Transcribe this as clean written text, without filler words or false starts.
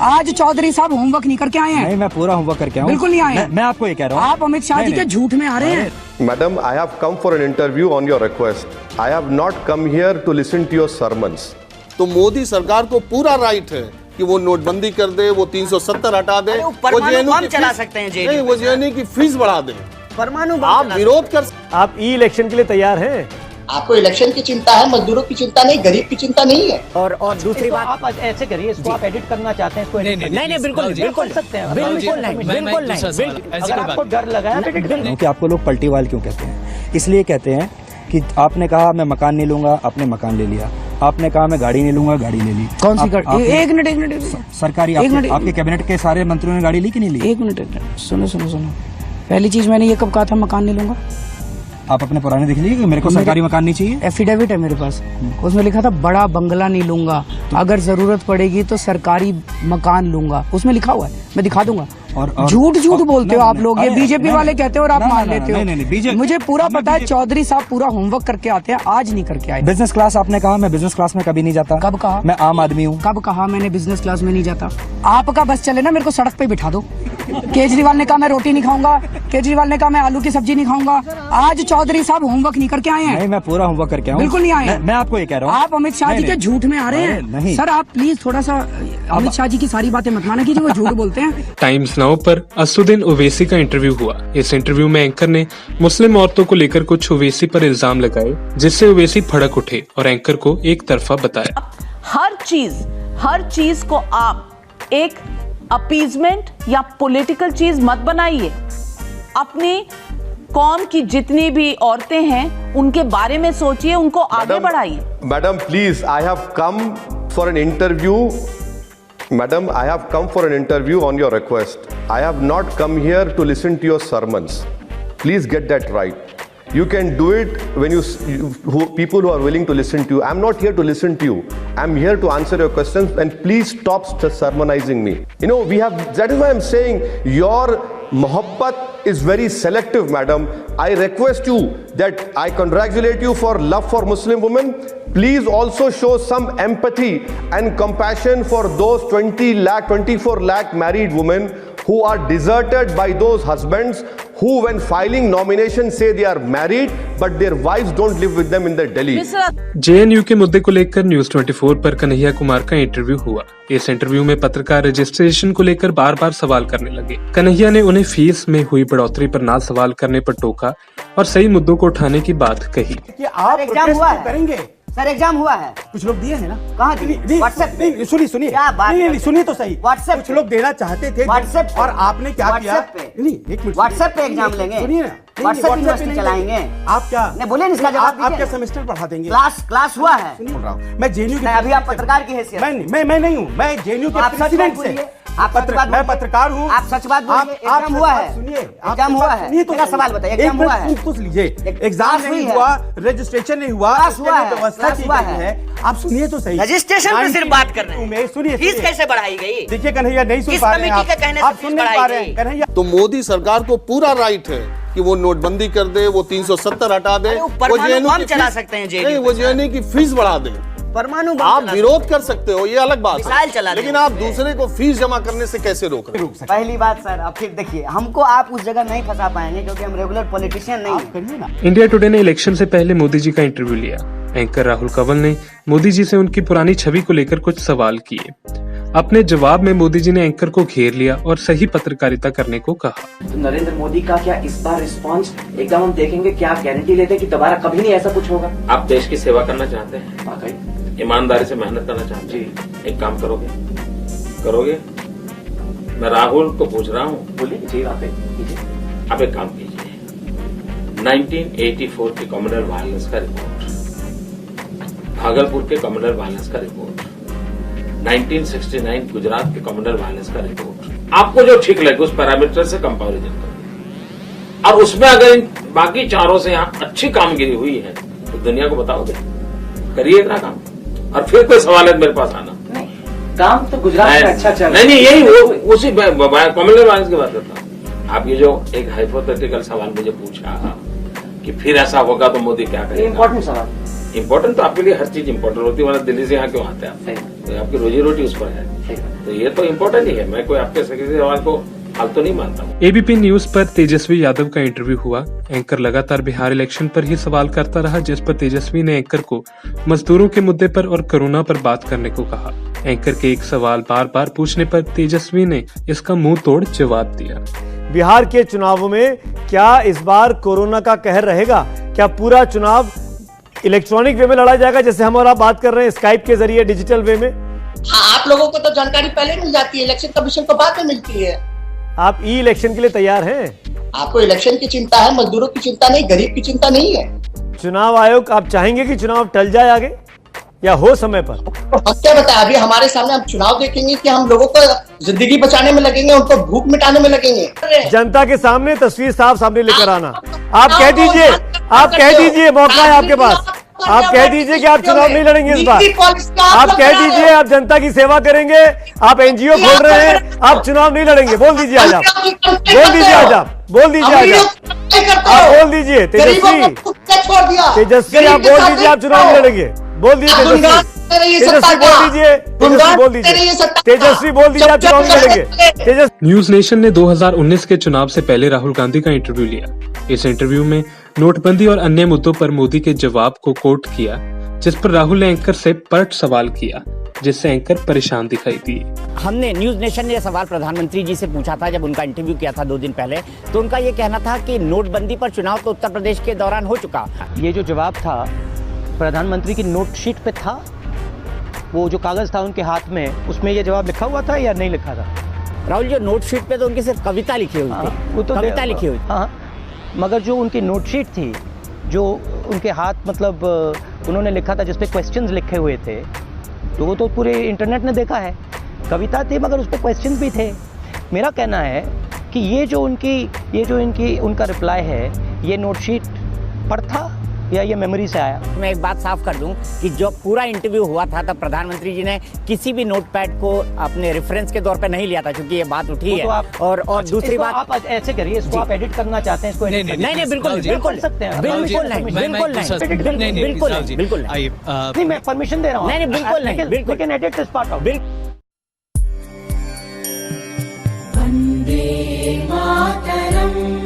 आज चौधरी साहब होमवर्क नहीं करके आए हैं। नहीं, मैं पूरा होमवर्क करके आया हूं। बिल्कुल नहीं आए। मैं आपको ये कह रहा हूँ, आप अमित शाह जी के झूठ में आ रहे हैं। Madam, I have come for an interview on your request. I have not come here to listen to your sermons. तो मोदी सरकार को पूरा राइट है कि वो नोटबंदी कर दे, वो 370 हटा दे, वो जेएनयू चला सकते हैं नहीं, वो जेएनयू की फीस बढ़ा दे। परमाणु आप विरोध कर आप ई इलेक्शन के लिए तैयार हैं? आपको इलेक्शन की चिंता है, मजदूरों की चिंता नहीं, गरीब की चिंता नहीं है। और दूसरी बात, आप ऐसे करिए, इसको आप एडिट करना चाहते हैं, इसको नहीं बिल्कुल सकते हैं, बिल्कुल नहीं। अगर आपको डर लगा है क्योंकि आपको लोग पलटीवाल क्यों कहते हैं? इसलिए कहते हैं कि आपने कहा मैं मकान नहीं लूंगा, आपने मकान ले लिया। आपने कहा मैं गाड़ी नहीं लूंगा, गाड़ी ले ली। कौन सी गाड़ी? एक मिनट सरकारी आपके कैबिनेट के सारे मंत्रियों ने गाड़ी ली कि नहीं ली? एक मिनट सुनो। पहली चीज मैंने ये कब कहा था मकान नहीं लूंगा? आप अपने पुराने देख लीजिए कि मेरे को सरकारी मकान नहीं चाहिए। एफिडेविट है मेरे पास, उसमें लिखा था बड़ा बंगला नहीं लूंगा, अगर जरूरत पड़ेगी तो सरकारी मकान लूंगा, उसमें लिखा हुआ है, मैं दिखा दूंगा। और झूठ बोलते हो आप लोग, ये बीजेपी वाले कहते हो और आप मान लेते हो। मुझे पूरा पता है, चौधरी साहब पूरा होमवर्क करके आते हैं, आज नहीं करके आए। बिजनेस क्लास आपने कहा, मैं बिजनेस क्लास में कभी नहीं जाता। कब कहा? मैं आम आदमी हूँ। कब कहा मैंने बिजनेस क्लास में नहीं जाता? आपका बस चले ना, मेरे को सड़क पे बिठा दो। केजरीवाल ने कहा मैं रोटी नहीं खाऊंगा, केजरीवाल ने कहा मैं आलू की सब्जी नहीं खाऊंगा। आज चौधरी साहब होमवर्क नहीं करके आए हैं। नहीं, मैं पूरा होमवर्क करके आया हूं। बिल्कुल नहीं आए। मैं आपको ये कह रहा हूँ, आप अमित शाह जी के झूठ में आ रहे हैं। नहीं सर, आप प्लीज थोड़ा सा अमित शाह जी की सारी बातें मत माना कीजिए, वो झूठ बोलते हैं। टाइम्स नाउ पर असदुद्दीन ओवैसी का इंटरव्यू हुआ। इस इंटरव्यू में एंकर ने मुस्लिम औरतों को लेकर कुछ ओवैसी पर इल्जाम लगाए, जिससे ओवैसी भड़क उठे और एंकर को एक तरफा बताया। हर चीज को आप एक अपीजमेंट या पॉलिटिकल चीज मत बनाइए। अपनी कौम की जितनी भी औरतें हैं उनके बारे में सोचिए, उनको आगे बढ़ाइए। Madam, please, I have come for an interview. Madam, I have come for an interview on your request. I have not come here to listen to your sermons. Please get that right. You can do it when people who are willing to listen to you. I'm not here to listen to you. I'm here to answer your questions, and please stop sermonizing me. That is why I'm saying your mohabbat is very selective, madam. I request you that I congratulate you for love for Muslim women. Please also show some empathy and compassion for those 24 lakh married women who are deserted by those husbands who, when filing nominations, say they are married but their wives don't live with them in their Delhi. JNU के मुद्दे को लेकर news 24 पर कन्हैया कुमार का interview हुआ। इस interview में पत्रकार रजिस्ट्रेशन को लेकर बार बार सवाल करने लगे। कन्हैया ने उन्हें फीस में हुई बढ़ोतरी पर ना सवाल करने पर टोका और सही मुद्दों को उठाने की बात कही। कि आप एग्जाम हुआ है? करेंगे सर, एग्जाम हुआ है, कुछ लोग दिए हैं ना? कहाँ दिए? व्हाट्सएप पे। सुनिए क्या बात नहीं, सुनिए तो सही। व्हाट्सएप कुछ लोग देना चाहते थे व्हाट्सएप और आपने क्या किया? नहीं, एक मिनट, व्हाट्सएप पे एग्जाम लेंगे, सुनिए ना, व्हाट्सएप यूनिवर्सिटी चलाएंगे। आप क्या नहीं बोले, इसका जवाब आप क्या सेमेस्टर बढ़ा देंगे? क्लास हुआ है। बोल रहा हूँ मैं जेएनयू के। अभी आप पत्रकार की हैसियत। मैं नहीं हूँ, मैं जेएनयू के प्रेसिडेंट से। मैं पत्रकार हूँ। आप सच बात बोलिए। एग्जाम हुआ है, सुनिए, एग्जाम हुआ है। मेरा सवाल बताइए, एग्जाम हुआ है? पूछ लीजिए। एग्जाम नहीं हुआ, रजिस्ट्रेशन नहीं हुआ, व्यवस्था की गई है। आप सुनिए तो सही। रजिस्ट्रेशन पे सिर्फ बात कर रहे हैं। सुनिए, फीस कैसे बढ़ाई गई? देखिए कन्हैया, नहीं सुन पा रहे हैं आप सुन नहीं पा रहे हैं कन्हैया। तो मोदी सरकार को पूरा राइट है कि वो नोटबंदी कर दे, वो 370 हटा दे, वो जेएनयू चला सकते हैं, नहीं, वो जेएनयू की फीस बढ़ा दे। परमाणु आप विरोध कर सकते हो, ये अलग बात है, लेकिन आप दूसरे को फीस जमा करने से कैसे रोक रहे? पहली बात सर, अब फिर देखिए, हमको आप उस जगह नहीं फंसा पाएंगे क्योंकि हम रेगुलर पॉलिटिशियन नहीं हैं। इंडिया टुडे ने इलेक्शन से पहले मोदी जी का इंटरव्यू लिया। एंकर राहुल कंवल ने मोदी जी से उनकी पुरानी छवि को लेकर कुछ सवाल किए। अपने जवाब में मोदी जी ने एंकर को घेर लिया और सही पत्रकारिता करने को कहा। तो नरेंद्र मोदी का क्या इस बार रिस्पांस एकदम हम देखेंगे? क्या आप गारंटी लेते हैं कि दोबारा कभी नहीं ऐसा कुछ होगा? आप देश की सेवा करना चाहते हैं, वाकई ईमानदारी से मेहनत करना चाहते हैं, एक काम करोगे? मैं राहुल को पूछ रहा हूँ, बोलिए जी। आप एक काम कीजिए, 1984 के कम्युनल वायलेंस का रिपोर्ट, भागलपुर के कम्युनल वायलेंस का रिपोर्ट, 1969 गुजरात के कम्युनल वायलेंस का रिपोर्ट, आपको जो ठीक लगे उस पैरामीटर से कंपैरिजन करिए, और उसमें अगर इन बाकी चारों से यहाँ अच्छी कामगिरी हुई है तो दुनिया को बताओगे? करिए इतना काम, और फिर कोई सवाल है मेरे पास आना। नहीं, काम तो गुजरात में अच्छा चल रहा है। नहीं, यही उसी कम्युनल वायलेंस की बात करता हूँ। आप ये जो एक हाइपोथेटिकल सवाल मुझे पूछा कि फिर ऐसा होगा तो मोदी क्या करेगा? इम्पोर्टेंट सवाल। इम्पोर्टेंट तो आपके लिए हर चीज इम्पोर्टेंट होती है, वरना दिल्ली से यहाँ क्यों आते हैं आप? तो आपकी रोजी रोटी उस पर है, तो ये तो इम्पोर्टेंट ही है। मैं कोई आपके सवाल को फालतू नहीं मानता हूँ। एबीपी न्यूज पर तेजस्वी यादव का इंटरव्यू हुआ। एंकर लगातार बिहार इलेक्शन पर ही सवाल करता रहा, जिस पर तेजस्वी ने एंकर को मजदूरों के मुद्दे पर और कोरोना पर बात करने को कहा। एंकर के एक सवाल बार बार पूछने पर तेजस्वी ने इसका मुंह तोड़ जवाब दिया। बिहार के चुनावों में क्या इस बार कोरोना का कहर रहेगा? क्या पूरा चुनाव इलेक्ट्रॉनिक वे में लड़ा जाएगा, जैसे हम और आप बात कर रहे हैं स्काइप के जरिए डिजिटल वे में? हाँ, आप लोगों को तो जानकारी पहले मिल जाती है, इलेक्शन कमीशन को बाद में मिलती है। आप ई इलेक्शन के लिए तैयार हैं? आपको इलेक्शन की चिंता है, मजदूरों की चिंता नहीं, गरीब की चिंता नहीं है। चुनाव आयोग, आप चाहेंगे कि चुनाव टल जाए आगे या हो समय पर? हम क्या बताएं, अभी हमारे सामने हम चुनाव देखेंगे कि हम लोगों को जिंदगी बचाने में लगेंगे, उनको भूख मिटाने में लगेंगे। जनता के सामने तस्वीर साफ सामने लेकर आना। आप कह दीजिए, मौका है आपके पास। आप कह दीजिए कि आप चुनाव नहीं लड़ेंगे इस बार। आप कह दीजिए आप जनता की सेवा करेंगे, आप एनजीओ खोल रहे हैं, आप चुनाव नहीं लड़ेंगे। बोल दीजिए आज आप, बोल दीजिए आज आप, बोल दीजिए आज आप, बोल दीजिए तेजस्वी, तेजस्वी आप बोल दीजिए आप चुनाव नहीं लड़ेंगे। बोल दीजिए तेजस्वी, बोल दीजिए तेजस्वी, बोल दीजिए आप चुनाव नहीं लड़ेंगे। न्यूज नेशन ने 2019 के चुनाव से पहले राहुल गांधी का इंटरव्यू लिया। इस इंटरव्यू में नोटबंदी और अन्य मुद्दों पर मोदी के जवाब को कोट किया, जिस पर राहुल ने एंकर से पलट सवाल किया, जिससे एंकर परेशान दिखाई दिए। हमने न्यूज नेशन ने यह सवाल प्रधानमंत्री जी से पूछा था जब उनका इंटरव्यू किया था 2 दिन पहले, तो उनका ये कहना था कि नोटबंदी पर चुनाव तो उत्तर प्रदेश के दौरान हो चुका। ये जो जवाब था प्रधानमंत्री की नोट शीट पे था, वो जो कागज था उनके हाथ में, उसमें ये जवाब लिखा हुआ था या नहीं लिखा था? राहुल, जो नोट शीट पे तो उनकी सिर्फ कविता लिखी हुई थी, वो तो कविता लिखी हुई। हाँ, मगर जो उनकी नोटशीट थी, जो उनके हाथ मतलब उन्होंने लिखा था, जिसपे क्वेश्चंस लिखे हुए थे, तो वो तो पूरे इंटरनेट ने देखा है। कविता थी मगर उस पर क्वेश्चंस भी थे। मेरा कहना है कि ये जो उनका रिप्लाई है, ये नोटशीट पर था या ये मेमोरी से आया? मैं एक बात साफ कर दूं कि जो पूरा इंटरव्यू हुआ था तब प्रधानमंत्री जी ने किसी भी नोटपैड को अपने रेफरेंस के तौर पे नहीं लिया था, क्योंकि ये बात उठी है। और दूसरी बात, आप ऐसे करिए, इसको आप एडिट करना चाहते हैं, इसको नहीं, बिल्कुल सकते हैं, बिल्कुल नहीं, मैं परमिशन दे रहा हूँ। नहीं, बिल्कुल नहीं, बिल्कुल can edit this part out. Vande Mataram.